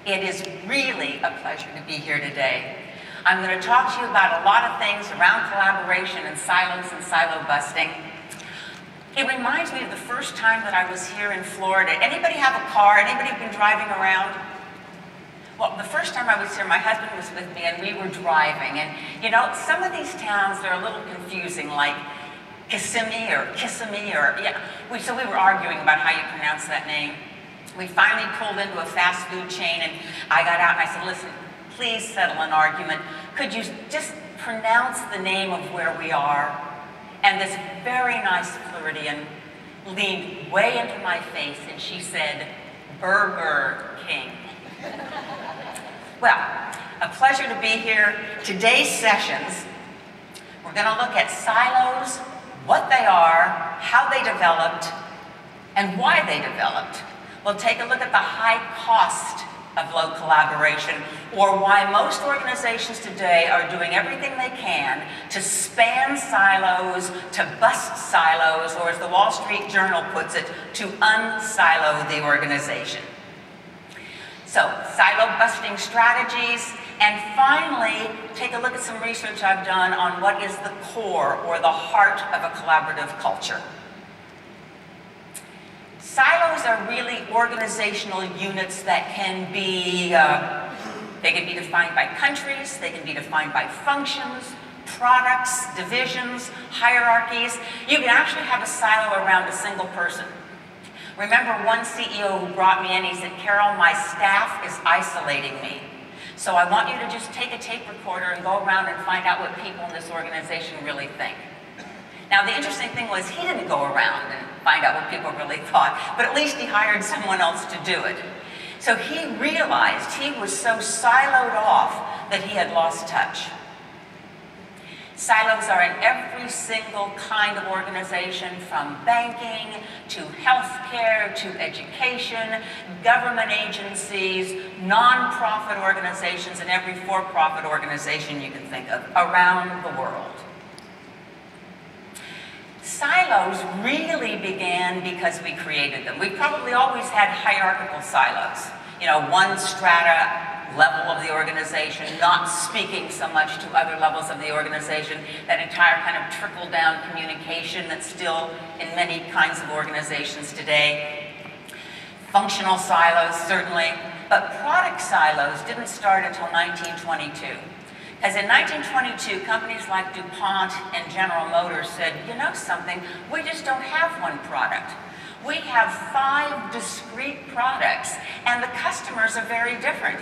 It is really a pleasure to be here today. I'm going to talk to you about a lot of things around collaboration and silos and silo busting. It reminds me of the first time that I was here in Florida. Anybody have a car? Anybody been driving around? Well, the first time I was here, my husband was with me and we were driving. And you know, some of these towns, they're a little confusing, like Kissimmee or Kissimmee or, yeah. So we were arguing about how you pronounce that name. We finally pulled into a fast food chain and I got out and I said, listen, please settle an argument. Could you just pronounce the name of where we are? And this very nice Floridian leaned way into my face and she said, Burger King. Well, a pleasure to be here. Today's sessions, we're going to look at silos, what they are, how they developed, and why they developed. We'll take a look at the high cost of low collaboration, or why most organizations today are doing everything they can to span silos, to bust silos, or as the Wall Street Journal puts it, to unsilo the organization. So, silo busting strategies, and finally, take a look at some research I've done on what is the core or the heart of a collaborative culture. Silos are really organizational units that can be, they can be defined by countries, they can be defined by functions, products, divisions, hierarchies. You can actually have a silo around a single person. Remember one CEO who brought me in, he said, Carol, my staff is isolating me. So I want you to just take a tape recorder and go around and find out what people in this organization really think. Now, the interesting thing was he didn't go around and find out what people really thought, but at least he hired someone else to do it. So he realized he was so siloed off that he had lost touch. Silos are in every single kind of organization, from banking to healthcare to education, government agencies, non-profit organizations, and every for-profit organization you can think of around the world. Silos really began because we created them. We probably always had hierarchical silos. You know, one strata level of the organization, not speaking so much to other levels of the organization, that entire kind of trickle-down communication that's still in many kinds of organizations today. Functional silos, certainly, but product silos didn't start until 1922. Because in 1922, companies like DuPont and General Motors said, you know something, we just don't have one product. We have 5 discrete products, and the customers are very different.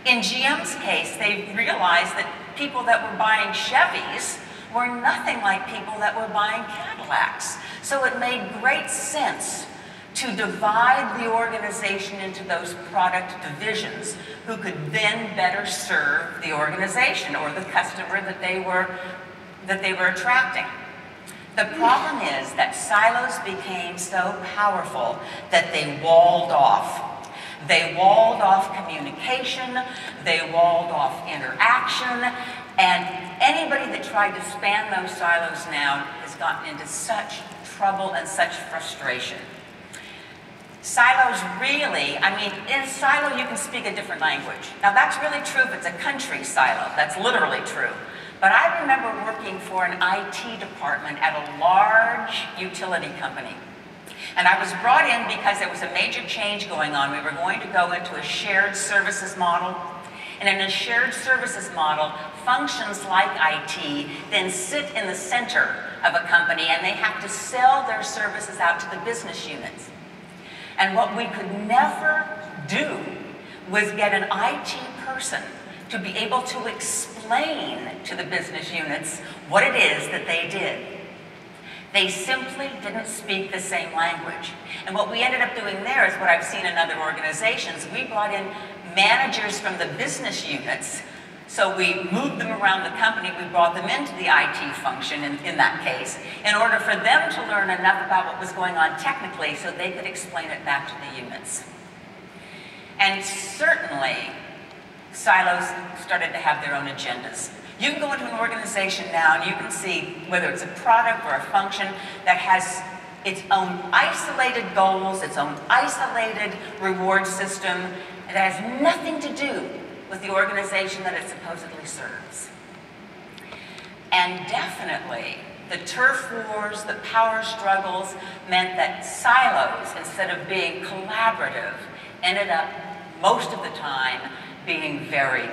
In GM's case, they realized that people that were buying Chevys were nothing like people that were buying Cadillacs. So it made great sense to divide the organization into those product divisions who could then better serve the organization or the customer that they were attracting. The problem is that silos became so powerful that they walled off. They walled off communication, they walled off interaction, and anybody that tried to span those silos now has gotten into such trouble and such frustration. Silos really, I mean, in a silo you can speak a different language. Now that's really true if it's a country silo, that's literally true. But I remember working for an IT department at a large utility company. And I was brought in because there was a major change going on. We were going to go into a shared services model. And in a shared services model, functions like IT then sit in the center of a company and they have to sell their services out to the business units. And what we could never do was get an IT person to be able to explain to the business units what it is that they did. They simply didn't speak the same language. And what we ended up doing there is what I've seen in other organizations. We brought in managers from the business units. So we moved them around the company. We brought them into the IT function in that case, in order for them to learn enough about what was going on technically so they could explain it back to the units. And certainly, silos started to have their own agendas. You can go into an organization now and you can see whether it's a product or a function that has its own isolated goals, its own isolated reward system. It has nothing to do with the organization that it supposedly serves. And definitely, the turf wars, the power struggles meant that silos, instead of being collaborative, ended up most of the time being very